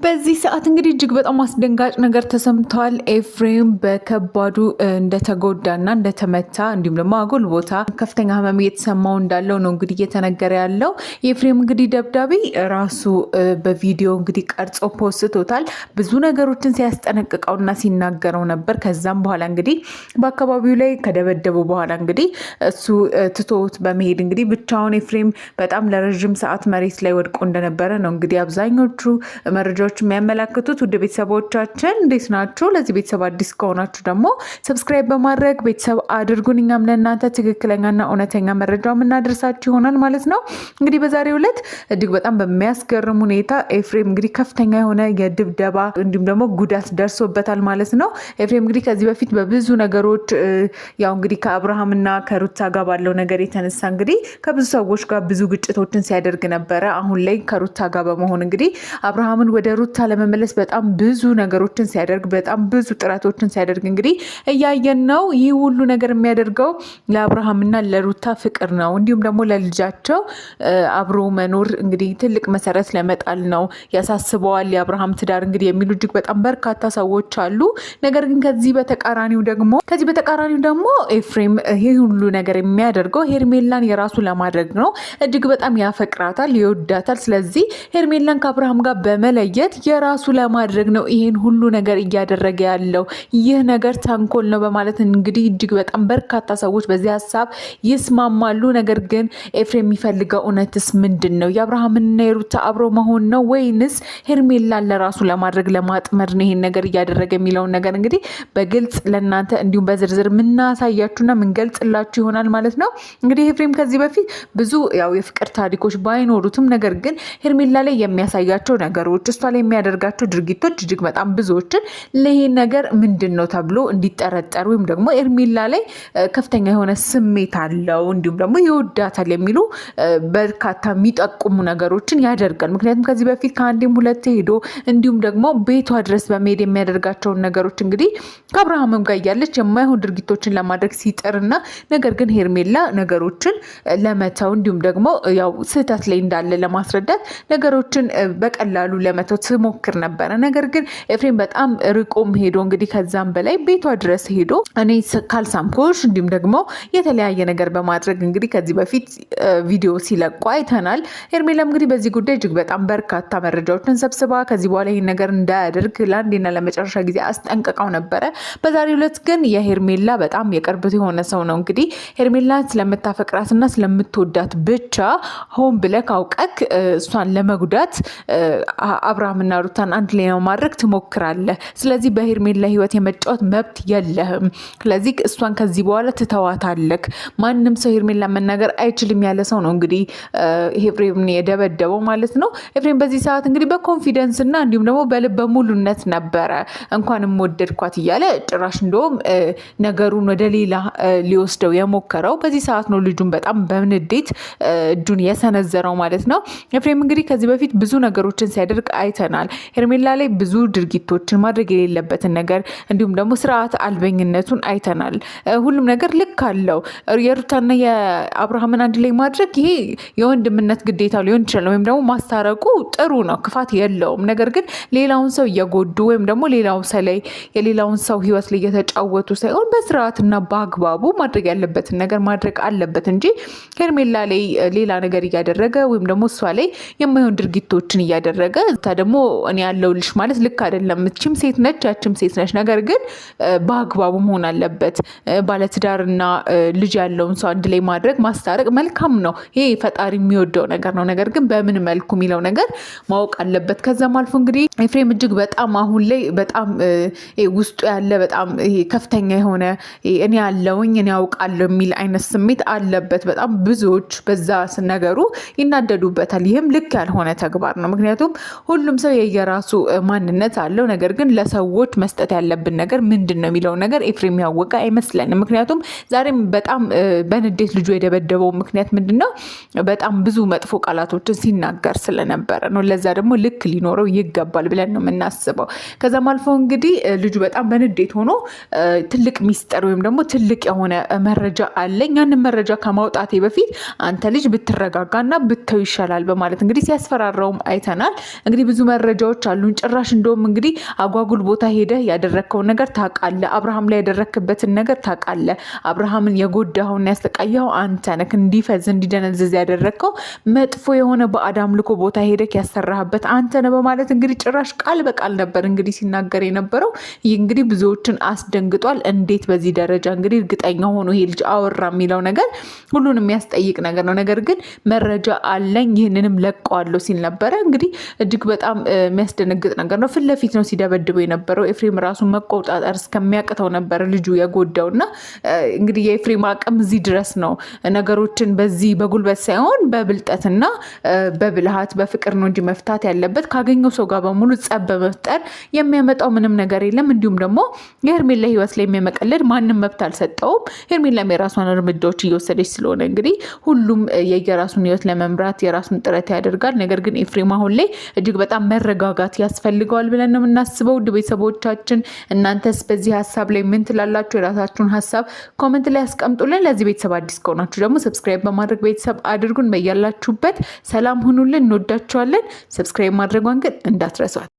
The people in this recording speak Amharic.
በዚህ ሰዓት እንግዲህ እጅግ በጣም አስደንጋጭ ነገር ተሰምቷል። ኤፍሬም በከባዱ እንደተጎዳና እንደተመታ እንዲሁም ደግሞ አጉል ቦታ ከፍተኛ ህመም እየተሰማው እንዳለው ነው እንግዲህ እየተነገረ ያለው። የኤፍሬም እንግዲህ ደብዳቤ ራሱ በቪዲዮ እንግዲህ ቀርጾ ፖስቶታል። ብዙ ነገሮችን ሲያስጠነቅቀውና ሲናገረው ነበር። ከዛም በኋላ እንግዲህ በአካባቢው ላይ ከደበደበው በኋላ እንግዲህ እሱ ትቶት በመሄድ እንግዲህ ብቻውን ኤፍሬም በጣም ለረዥም ሰዓት መሬት ላይ ወድቆ እንደነበረ ነው እንግዲህ አብዛኞቹ መረጃዎች የሚያመላክቱት። ውድ ቤተሰቦቻችን እንዴት ናችሁ? ለዚህ ቤተሰብ አዲስ ከሆናችሁ ደግሞ ሰብስክራይብ በማድረግ ቤተሰብ አድርጉን። እኛም ለእናንተ ትክክለኛና እውነተኛ መረጃ የምናደርሳችሁ ይሆናል ማለት ነው። እንግዲህ በዛሬው ዕለት እጅግ በጣም በሚያስገርም ሁኔታ ኤፍሬም እንግዲህ ከፍተኛ የሆነ የድብደባ እንዲሁም ደግሞ ጉዳት ደርሶበታል ማለት ነው። ኤፍሬም እንግዲህ ከዚህ በፊት በብዙ ነገሮች ያው እንግዲህ ከአብርሃምና ከሩታ ጋር ባለው ነገር የተነሳ እንግዲህ ከብዙ ሰዎች ጋር ብዙ ግጭቶችን ሲያደርግ ነበረ። አሁን ላይ ከሩታ ጋር በመሆን እንግዲህ አብርሃምን ወደ ሩታ ለመመለስ በጣም ብዙ ነገሮችን ሲያደርግ በጣም ብዙ ጥረቶችን ሲያደርግ እንግዲህ እያየን ነው። ይህ ሁሉ ነገር የሚያደርገው ለአብርሃምና ለሩታ ፍቅር ነው፣ እንዲሁም ደግሞ ለልጃቸው አብሮ መኖር እንግዲህ ትልቅ መሰረት ለመጣል ነው ያሳስበዋል የአብርሃም ትዳር እንግዲህ የሚሉ እጅግ በጣም በርካታ ሰዎች አሉ። ነገር ግን ከዚህ በተቃራኒው ደግሞ ኤፍሬም ይህ ሁሉ ነገር የሚያደርገው ሄርሜላን የራሱ ለማድረግ ነው። እጅግ በጣም ያፈቅራታል፣ ይወዳታል። ስለዚህ ሄርሜላን ከአብርሃም ጋር በመለየት የራሱ ለማድረግ ነው ይሄን ሁሉ ነገር እያደረገ ያለው። ይህ ነገር ተንኮል ነው በማለት እንግዲህ እጅግ በጣም በርካታ ሰዎች በዚህ ሀሳብ ይስማማሉ። ነገር ግን ኤፍሬም የሚፈልገው እውነትስ ምንድን ነው? የአብርሃምና የሩታ አብሮ መሆን ነው ወይንስ ሄርሜላን ለራሱ ለማድረግ ለማጥመድ ነው ይሄን ነገር እያደረገ የሚለውን ነገር እንግዲህ በግልጽ ለእናንተ እንዲሁም በዝርዝር የምናሳያችሁና የምንገልጽላችሁ ይሆናል ማለት ነው። እንግዲህ ኤፍሬም ከዚህ በፊት ብዙ ያው የፍቅር ታሪኮች ባይኖሩትም ነገር ግን ሄርሜላ ላይ የሚያሳያቸው ነገሮች እሷ ላይ የሚያደርጋቸው ድርጊቶች እጅግ በጣም ብዙዎችን ለይሄን ነገር ምንድን ነው ተብሎ እንዲጠረጠሩ ወይም ደግሞ ሄርሜላ ላይ ከፍተኛ የሆነ ስሜት አለው እንዲሁም ደግሞ ይወዳታል የሚሉ በርካታ የሚጠቁሙ ነገሮችን ያደርጋል። ምክንያቱም ከዚህ በፊት ከአንዴም ሁለቴ ሄዶ እንዲሁም ደግሞ ቤቷ ድረስ በመሄድ የሚያደርጋቸውን ነገሮች እንግዲህ ከአብርሃምም ጋር እያለች የማይሆን ድርጊቶችን ለማድረግ ሲጥርና ነገር ግን ሄርሜላ ነገሮችን ለመተው እንዲሁም ደግሞ ያው ስህተት ላይ እንዳለ ለማስረዳት ነገሮችን በቀላሉ ለመተው ትሞክር ነበረ። ነገር ግን ኤፍሬም በጣም ርቆም ሄዶ እንግዲህ ከዛም በላይ ቤቷ ድረስ ሄዶ እኔ ካልሳምኮሽ እንዲሁም ደግሞ የተለያየ ነገር በማድረግ እንግዲህ ከዚህ በፊት ቪዲዮ ሲለቁ አይተናል። ሄርሜላም እንግዲህ በዚህ ጉዳይ እጅግ በጣም በርካታ መረጃዎችን ሰብስባ ከዚህ በኋላ ይህን ነገር እንዳያደርግ ለአንዴና ለመጨረሻ ጊዜ አስጠንቅቀው ነበረ። በዛሬው ዕለት ግን የሄርሜላ በጣም የቅርብ የሆነ ሰው ነው እንግዲህ ሄርሜላን ስለምታፈቅራትና ስለምትወዳት ብቻ ሆን ብለህ አውቀክ እሷን ለመጉዳት አብርሃምና ሩታን አንድ ላይ ነው ማድረግ ትሞክራለህ። ስለዚህ በሄርሜላ ህይወት የመጫወት መብት የለህም። ስለዚህ እሷን ከዚህ በኋላ ትተዋታለህ። ማንም ሰው ሄርሜላ መናገር አይችልም ያለ ሰው ነው እንግዲህ ኤፍሬምን የደበደበው ማለት ነው። ኤፍሬም በዚህ ሰዓት እንግዲህ በኮንፊደንስ እና እንዲሁም ደግሞ በልበ ሙሉነት ነበረ እንኳንም ወደድኳት እያለ ጭራሽ እንደውም ነገሩን ወደ ሌላ ሊወስደው የሞከረው። በዚህ ሰዓት ነው ልጁን በጣም በንዴት እጁን የሰነዘረው ማለት ነው። ኤፍሬም እንግዲህ ከዚህ በፊት ብዙ ነገሮችን ሲያደርግ አይተናል። ሄርሜላ ላይ ብዙ ድርጊቶችን ማድረግ የሌለበትን ነገር እንዲሁም ደግሞ ስርዓት አልበኝነቱን አይተናል። ሁሉም ነገር ልክ አለው። የሩታና የአብርሃምን አንድ ላይ ማድረግ ይሄ የወንድምነት ግዴታ ሊሆን ይችላል፣ ወይም ደግሞ ማስታረቁ ጥሩ ነው፣ ክፋት የለውም። ነገር ግን ሌላውን ሰው እየጎዱ ወይም ደግሞ ሌላው ሰው ላይ የሌላውን ሰው ህይወት ላይ እየተጫወቱ ሳይሆን በስርዓትና በአግባቡ ማድረግ ያለበትን ነገር ማድረግ አለበት እንጂ ሄርሜላ ላይ ሌላ ነገር እያደረገ ወይም ደግሞ እሷ ላይ የማይሆን ድርጊቶችን እያደረገ ደግሞ እኔ ያለሁልሽ ማለት ልክ አይደለም። እችም ሴት ነች ያችም ሴት ነች። ነገር ግን በአግባቡ መሆን አለበት። ባለትዳርና ልጅ ያለውን ሰው አንድ ላይ ማድረግ ማስታረቅ መልካም ነው። ይሄ ፈጣሪ የሚወደው ነገር ነው። ነገር ግን በምን መልኩ የሚለው ነገር ማወቅ አለበት። ከዛም አልፎ እንግዲህ ኤፍሬም እጅግ በጣም አሁን ላይ በጣም ውስጡ ያለ በጣም ከፍተኛ የሆነ እኔ ያለውኝ እኔ ያውቃለሁ የሚል አይነት ስሜት አለበት። በጣም ብዙዎች በዛ ነገሩ ይናደዱበታል። ይህም ልክ ያልሆነ ተግባር ነው። ምክንያቱም ሁሉም ሰው የየራሱ ማንነት አለው። ነገር ግን ለሰዎች መስጠት ያለብን ነገር ምንድን ነው የሚለው ነገር ኤፍሬም ያወቀ አይመስለንም። ምክንያቱም ዛሬም በጣም በንዴት ልጁ የደበደበው ምክንያት ምንድን ነው? በጣም ብዙ መጥፎ ቃላቶችን ሲናገር ስለነበረ ነው። ለዛ ደግሞ ልክ ሊኖረው ይገባል ብለን ነው የምናስበው። ከዛም አልፎ እንግዲህ ልጁ በጣም በንዴት ሆኖ ትልቅ ሚስጥር ወይም ደግሞ ትልቅ የሆነ መረጃ አለኝ፣ ያንን መረጃ ከማውጣቴ በፊት አንተ ልጅ ብትረጋጋና ብተው ይሻላል በማለት እንግዲህ ሲያስፈራራውም አይተናል። እንግዲህ ብዙ መረጃዎች አሉን። ጭራሽ እንደውም እንግዲህ አጓጉል ቦታ ሄደህ ያደረግከውን ነገር ታውቃለህ። አብርሃም ላይ ያደረክበትን ነገር ታውቃለህ። አብርሃምን የጎዳኸውና ያስተቃየኸው አንተ ነህ። እንዲፈዝ እንዲደነዝዝ ያደረግከው መጥፎ የሆነ ባዕድ አምልኮ ቦታ ሄደህ ያሰራህበት አንተ ነህ በማለት እንግዲህ ጭራሽ ቃል በቃል ነበር እንግዲህ ሲናገር የነበረው። ይህ እንግዲህ ብዙዎችን አስደንግጧል። እንዴት በዚህ ደረጃ እንግዲህ እርግጠኛ ሆኖ ይሄ ልጅ አወራ የሚለው ነገር ሁሉን የሚያስጠይቅ ነገር ነው። ነገር ግን መረጃ አለኝ ይህንንም ለቀዋለሁ ሲል ነበረ። እንግዲህ እጅግ በጣም የሚያስደነግጥ ነገር ነው። ፊት ለፊት ነው ሲደበድበው የነበረው። ኤፍሬም ራሱን መቆጣጠር እስከሚያቅተው ነበር ልጁ የጎዳው እና እንግዲህ የኤፍሬም አቅም እዚህ ድረስ ነው። ነገሮችን በዚህ በጉልበት ሳይሆን በብልጠትና በብልሃት በፍቅር ነው እንጂ መፍታት ያለበት። ካገኘው ሰው ጋር በሙሉ ጸብ በመፍጠር የሚያመጣው ምንም ነገር የለም። እንዲሁም ደግሞ የሄርሜላ ህይወት ላይ የሚመቀለድ ማንም መብት አልሰጠውም። ሄርሜላም የራሷን እርምጃዎች እየወሰደች ስለሆነ እንግዲህ ሁሉም የየራሱን ህይወት ለመምራት የራሱን ጥረት ያደርጋል። ነገር ግን ኤፍሬም አሁን ላይ እጅግ በጣም መረጋጋት ያስፈልገዋል ብለን ነው የምናስበው። ውድ ቤተሰቦቻችን እናንተስ በዚህ ሀሳብ ላይ ምን ትላላችሁ? የራሳችሁን ሀሳብ ኮመንት ላይ ያስቀምጡልን። ለዚህ ቤተሰብ አዲስ ከሆናችሁ ደግሞ ሰብስክራይብ በማድረግ ቤተሰብ አድርጉን። በያላችሁበት ሰላም ሁኑልን። እንወዳችኋለን። ሰብስክራይብ ማድረጓን ግን እንዳትረሷት።